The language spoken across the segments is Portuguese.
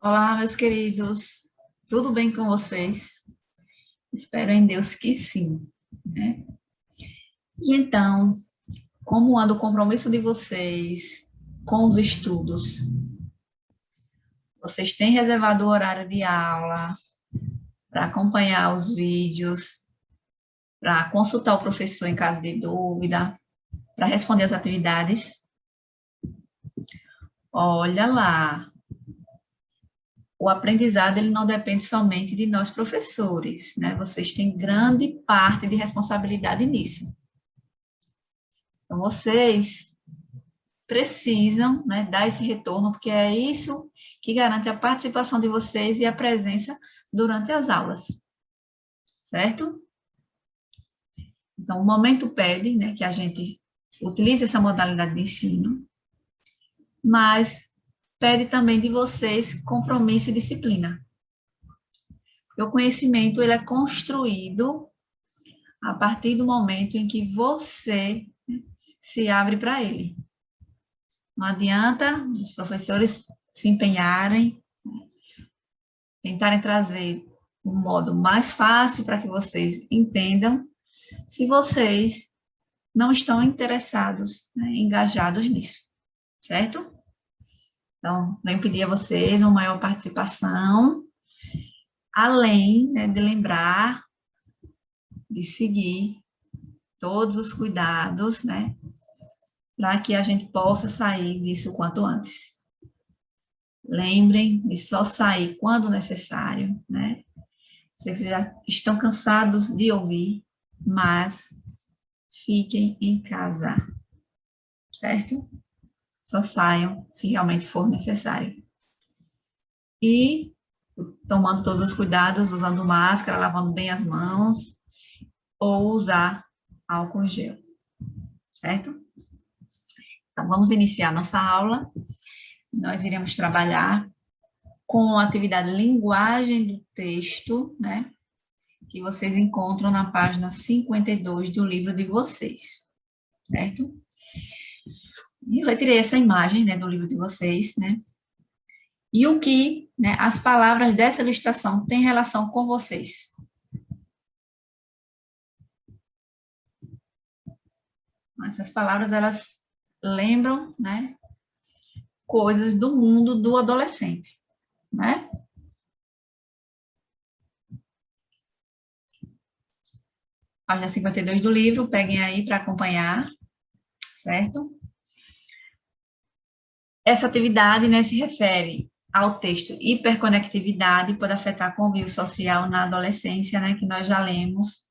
Olá, meus queridos, tudo bem com vocês? Espero em Deus que sim, né? E então, como anda o compromisso de vocês com os estudos? Vocês têm reservado o horário de aula para acompanhar os vídeos, para consultar o professor em caso de dúvida, para responder as atividades? Olha lá, o aprendizado ele não depende somente de nós professores, né? Vocês têm grande parte de responsabilidade nisso. Então, vocês precisam, né, dar esse retorno, porque é isso que garante a participação de vocês e a presença durante as aulas, certo? Então, o momento pede, né, que a gente utilize essa modalidade de ensino, mas pede também de vocês compromisso e disciplina. Porque o conhecimento ele é construído a partir do momento em que você se abre para ele. Não adianta os professores se empenharem, tentarem trazer um modo mais fácil para que vocês entendam, se vocês não estão interessados, né, engajados nisso, certo? Então, venho pedir a vocês uma maior participação, além, né, de lembrar de seguir todos os cuidados, né, para que a gente possa sair disso o quanto antes. Lembrem de só sair quando necessário, né? Vocês já estão cansados de ouvir, mas fiquem em casa, certo? Só saiam se realmente for necessário. E tomando todos os cuidados, usando máscara, lavando bem as mãos, ou usar álcool gel, certo? Então, vamos iniciar nossa aula. Nós iremos trabalhar com a atividade linguagem do texto, né? Que vocês encontram na página 52 do livro de vocês, certo? Eu retirei essa imagem, né, do livro de vocês, né? E o que, né, as palavras dessa ilustração têm relação com vocês? Essas palavras, elas lembram, né, coisas do mundo do adolescente, né? Página 52 do livro, peguem aí para acompanhar, certo? Essa atividade, né, se refere ao texto hiperconectividade pode afetar convívio social na adolescência, né, que nós já lemos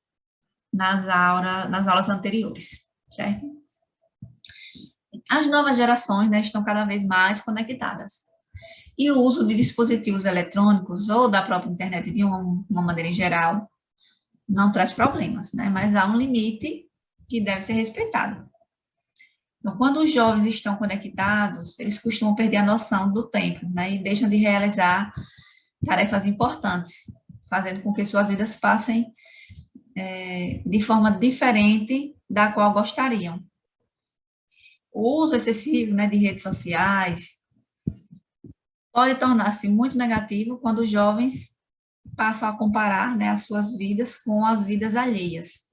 nas aulas anteriores, certo? As novas gerações, né, estão cada vez mais conectadas. E o uso de dispositivos eletrônicos ou da própria internet de uma maneira em geral não traz problemas, né? Mas há um limite que deve ser respeitado. Então, quando os jovens estão conectados, eles costumam perder a noção do tempo, né? E deixam de realizar tarefas importantes, fazendo com que suas vidas passem de forma diferente da qual gostariam. O uso excessivo, né, de redes sociais pode tornar-se muito negativo quando os jovens passam a comparar, né, as suas vidas com as vidas alheias,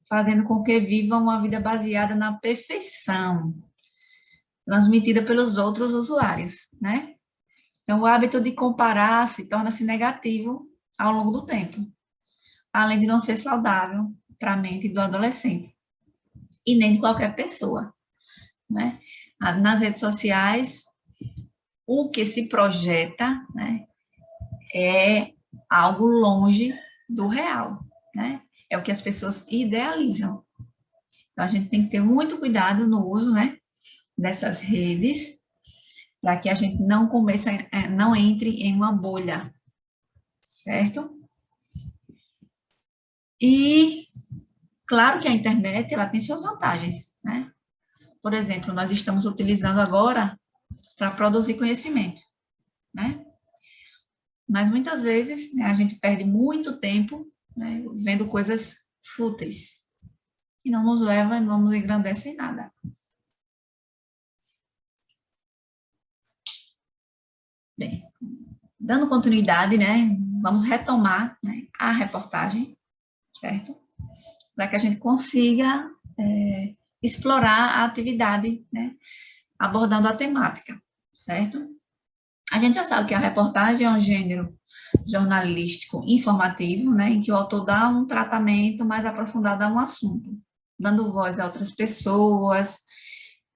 fazendo com que vivam uma vida baseada na perfeição, transmitida pelos outros usuários, né? Então, o hábito de comparar-se torna-se negativo ao longo do tempo, além de não ser saudável para a mente do adolescente e nem de qualquer pessoa, né? Nas redes sociais, o que se projeta, né, é algo longe do real, né? É o que as pessoas idealizam. Então, a gente tem que ter muito cuidado no uso, né, dessas redes, para que a gente não entre em uma bolha, certo? E, claro que a internet, ela tem suas vantagens, né? Por exemplo, nós estamos utilizando agora para produzir conhecimento, né? Mas muitas vezes, né, a gente perde muito tempo, né, vendo coisas fúteis, que não nos leva, não nos engrandece em nada. Bem, Dando continuidade, né, vamos retomar, né, a reportagem, certo? Para que a gente consiga explorar a atividade, né, abordando a temática, certo? A gente já sabe que a reportagem é um gênero jornalístico informativo, né, em que o autor dá um tratamento mais aprofundado a um assunto, dando voz a outras pessoas,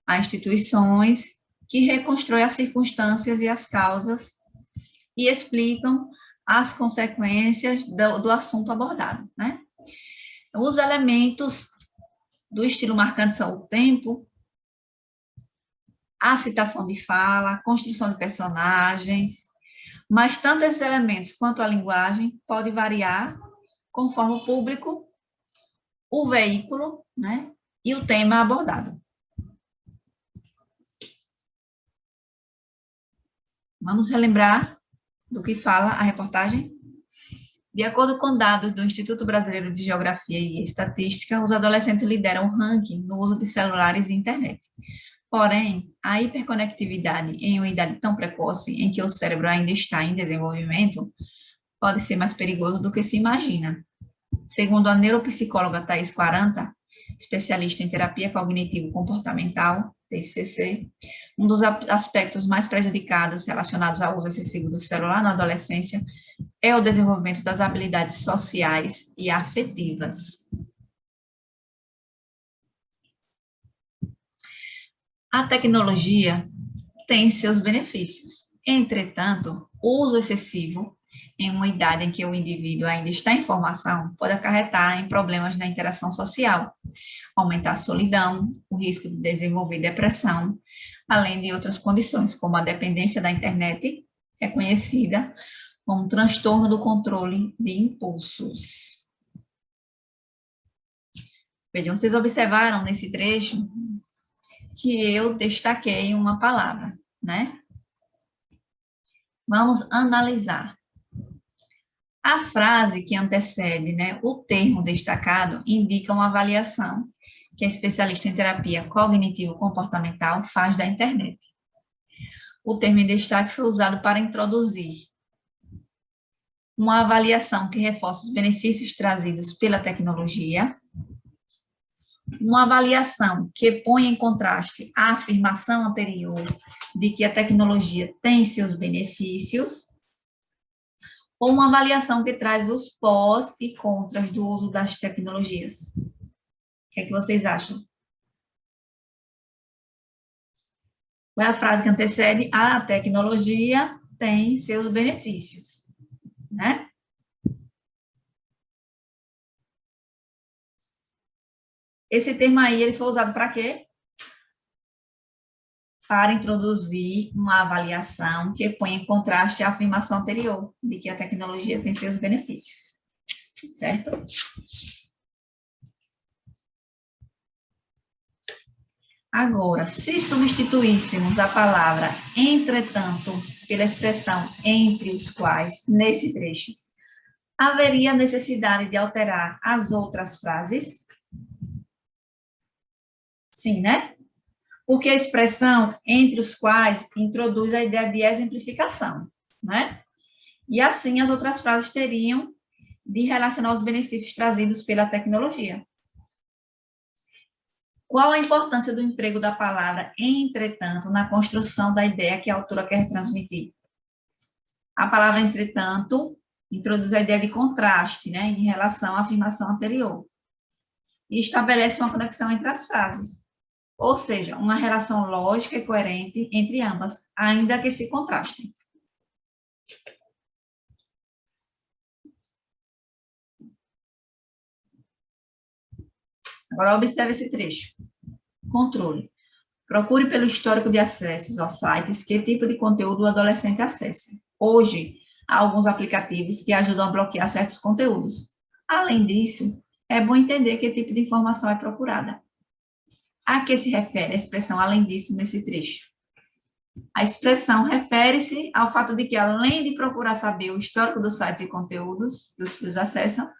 a instituições, que reconstroem as circunstâncias e as causas e explicam as consequências do assunto abordado, né? Os elementos do estilo marcante são o tempo, a citação de fala, a construção de personagens, mas tanto esses elementos quanto a linguagem pode variar conforme o público, o veículo, né, e o tema abordado. Vamos relembrar do que fala a reportagem? De acordo com dados do Instituto Brasileiro de Geografia e Estatística, os adolescentes lideram o ranking no uso de celulares e internet. Porém, a hiperconectividade em uma idade tão precoce, em que o cérebro ainda está em desenvolvimento, pode ser mais perigoso do que se imagina. Segundo a neuropsicóloga Thais Quaranta, especialista em terapia cognitivo-comportamental, TCC, um dos aspectos mais prejudicados relacionados ao uso excessivo do celular na adolescência é o desenvolvimento das habilidades sociais e afetivas. A tecnologia tem seus benefícios. Entretanto, o uso excessivo em uma idade em que o indivíduo ainda está em formação pode acarretar em problemas na interação social, aumentar a solidão, o risco de desenvolver depressão, além de outras condições, como a dependência da internet, reconhecida como transtorno do controle de impulsos. Vejam, vocês observaram nesse trecho que eu destaquei uma palavra, né? Vamos analisar. A frase que antecede, né, o termo destacado indica uma avaliação que a especialista em terapia cognitivo-comportamental faz da internet. O termo em destaque foi usado para introduzir uma avaliação que reforça os benefícios trazidos pela tecnologia, uma avaliação que põe em contraste a afirmação anterior de que a tecnologia tem seus benefícios, ou uma avaliação que traz os pós e contras do uso das tecnologias. O que é que vocês acham? Qual é a frase que antecede? A tecnologia tem seus benefícios, né? Esse termo aí, ele foi usado para quê? Para introduzir uma avaliação que põe em contraste a afirmação anterior, de que a tecnologia tem seus benefícios, certo? Agora, se substituíssemos a palavra entretanto pela expressão entre os quais, nesse trecho, haveria necessidade de alterar as outras frases? Sim, né? Porque a expressão entre os quais introduz a ideia de exemplificação, né? E assim as outras frases teriam de relacionar os benefícios trazidos pela tecnologia. Qual a importância do emprego da palavra entretanto na construção da ideia que a autora quer transmitir? A palavra entretanto introduz a ideia de contraste, né, em relação à afirmação anterior. E estabelece uma conexão entre as frases. Ou seja, uma relação lógica e coerente entre ambas, ainda que se contrastem. Agora, observe esse trecho. Controle. Procure pelo histórico de acessos aos sites que tipo de conteúdo o adolescente acessa. Hoje, há alguns aplicativos que ajudam a bloquear certos conteúdos. Além disso, é bom entender que tipo de informação é procurada. A que se refere a expressão além disso nesse trecho? A expressão refere-se ao fato de que, além de procurar saber o histórico dos sites e conteúdos que os filhos acessam,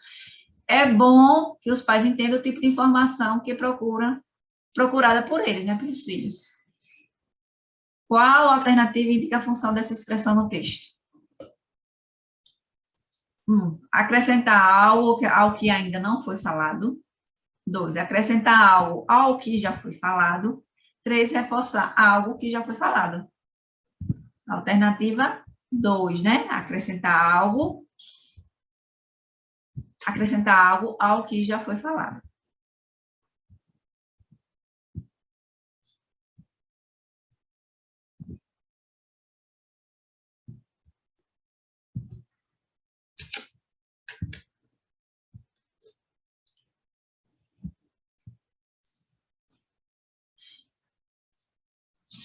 é bom que os pais entendam o tipo de informação que procurada por eles, né, pelos filhos. Qual alternativa indica a função dessa expressão no texto? Acrescentar algo ao que ainda não foi falado. 2, acrescentar algo ao que já foi falado. 3, reforçar algo que já foi falado. Alternativa 2, né? Acrescentar algo ao que já foi falado.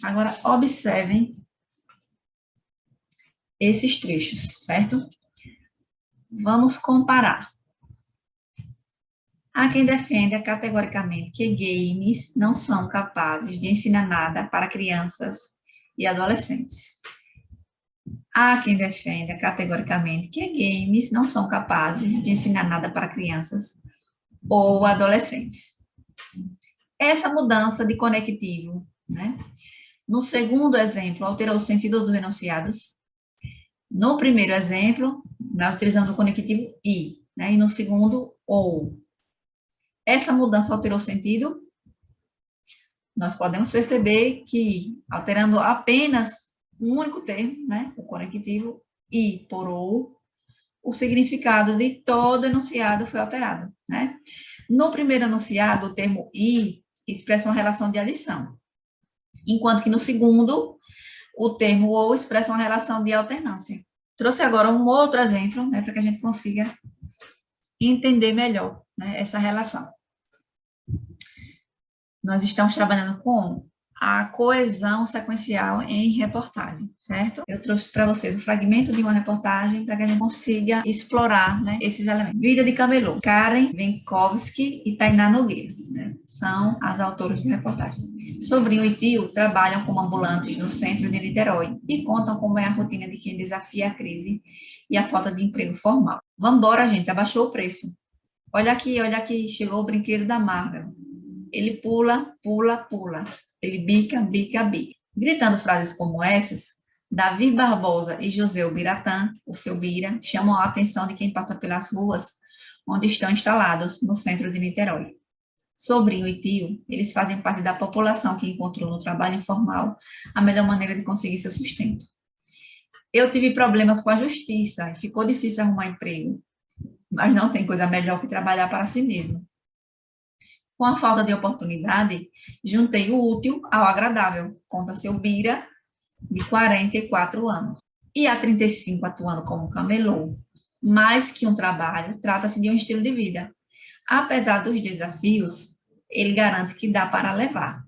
Agora, observem esses trechos, certo? Vamos comparar. Há quem defenda categoricamente que games não são capazes de ensinar nada para crianças e adolescentes. Há quem defenda categoricamente que games não são capazes de ensinar nada para crianças ou adolescentes. Essa mudança de conectivo, né? No segundo exemplo, alterou o sentido dos enunciados. No primeiro exemplo, nós utilizamos o conectivo e, né? E no segundo, ou. Essa mudança alterou o sentido? Nós podemos perceber que, alterando apenas um único termo, né? O conectivo e por ou, o significado de todo enunciado foi alterado, né? No primeiro enunciado, o termo e expressa uma relação de adição, enquanto que no segundo, o termo ou expressa uma relação de alternância. Trouxe agora um outro exemplo, né, para que a gente consiga entender melhor, né, essa relação. Nós estamos trabalhando com a coesão sequencial em reportagem, certo? Eu trouxe para vocês um fragmento de uma reportagem para que a gente consiga explorar, né, esses elementos. Vida de Camelô, Karen Venkovsky e Tainá Nogueira, né, são as autoras da reportagem. Sobrinho e tio trabalham como ambulantes no centro de Niterói e contam como é a rotina de quem desafia a crise e a falta de emprego formal. Vamos embora, gente, abaixou o preço. Olha aqui, chegou o brinquedo da Marvel. Ele pula, pula, pula. Ele bica, bica, bica. Gritando frases como essas, Davi Barbosa e José Biratã, o seu Bira, chamam a atenção de quem passa pelas ruas onde estão instalados no centro de Niterói. Sobrinho e tio, eles fazem parte da população que encontrou no trabalho informal a melhor maneira de conseguir seu sustento. Eu tive problemas com a justiça e ficou difícil arrumar emprego, mas não tem coisa melhor que trabalhar para si mesmo. Com a falta de oportunidade, juntei o útil ao agradável, conta seu Bira, de 44 anos. E há 35 atuando como camelô. Mais que um trabalho, trata-se de um estilo de vida. Apesar dos desafios, ele garante que dá para levar.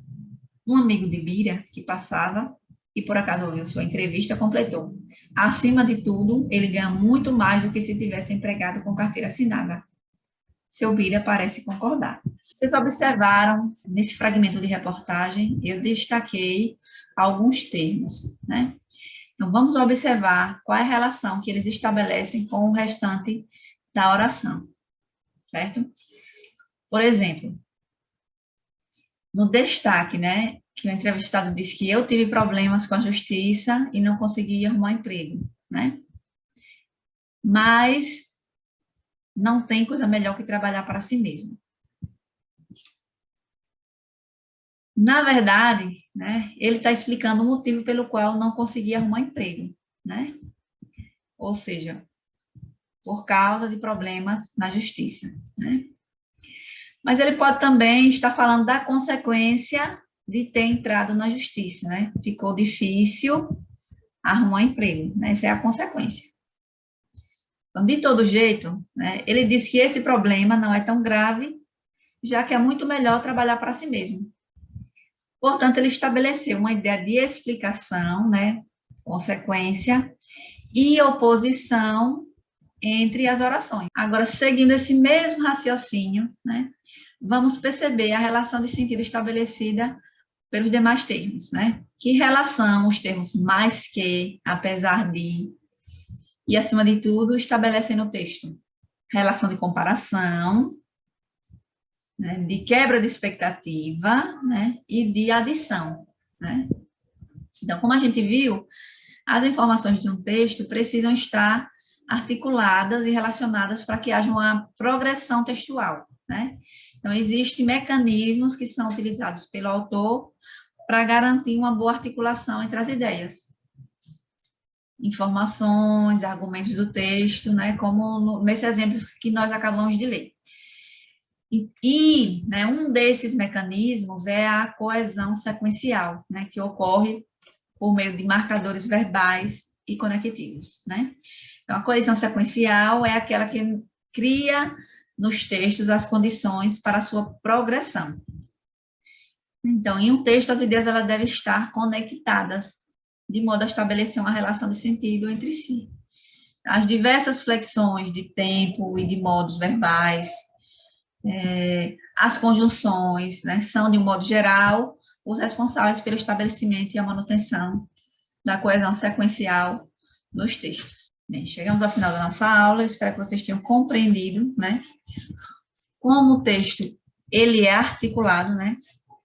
Um amigo de Bira, que passava e por acaso ouviu sua entrevista, completou. Acima de tudo, ele ganha muito mais do que se tivesse empregado com carteira assinada. Seu Bira parece concordar. Vocês observaram, nesse fragmento de reportagem, eu destaquei alguns termos, né? Então, vamos observar qual é a relação que eles estabelecem com o restante da oração, certo? Por exemplo, no destaque, né, que o entrevistado disse que eu tive problemas com a justiça e não consegui arrumar emprego, né? Mas não tem coisa melhor que trabalhar para si mesmo. Na verdade, né, ele está explicando o motivo pelo qual não conseguia arrumar emprego, né? Ou seja, por causa de problemas na justiça, né? Mas ele pode também estar falando da consequência de ter entrado na justiça, né? Ficou difícil arrumar emprego, né? Essa é a consequência. Então, de todo jeito, né, ele diz que esse problema não é tão grave, já que é muito melhor trabalhar para si mesmo. Portanto, ele estabeleceu uma ideia de explicação, né, consequência e oposição entre as orações. Agora, seguindo esse mesmo raciocínio, né, vamos perceber a relação de sentido estabelecida pelos demais termos, né? Que relação os termos mais que, apesar de e, acima de tudo, estabelecem no texto? Relação de comparação, né, de quebra de expectativa, né, e de adição, né? Então, como a gente viu, as informações de um texto precisam estar articuladas e relacionadas para que haja uma progressão textual, né? Então, existem mecanismos que são utilizados pelo autor para garantir uma boa articulação entre as ideias, informações, argumentos do texto, né? Como nesse exemplo que nós acabamos de ler. Né, um desses mecanismos é a coesão sequencial, né? Que ocorre por meio de marcadores verbais e conectivos, né? Então, a coesão sequencial é aquela que cria nos textos as condições para a sua progressão. Então, em um texto, as ideias elas devem estar conectadas, de modo a estabelecer uma relação de sentido entre si. As diversas flexões de tempo e de modos verbais, as conjunções, né, são, de um modo geral, os responsáveis pelo estabelecimento e a manutenção da coesão sequencial nos textos. Bem, chegamos ao final da nossa aula, espero que vocês tenham compreendido, né, como o texto, ele é articulado, né,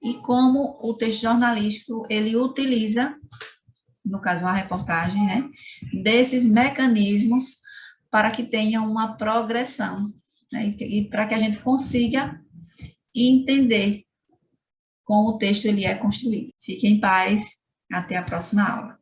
e como o texto jornalístico, ele utiliza, no caso, uma reportagem, né, desses mecanismos para que tenha uma progressão, né, e para que a gente consiga entender como o texto ele é construído. Fiquem em paz, até a próxima aula.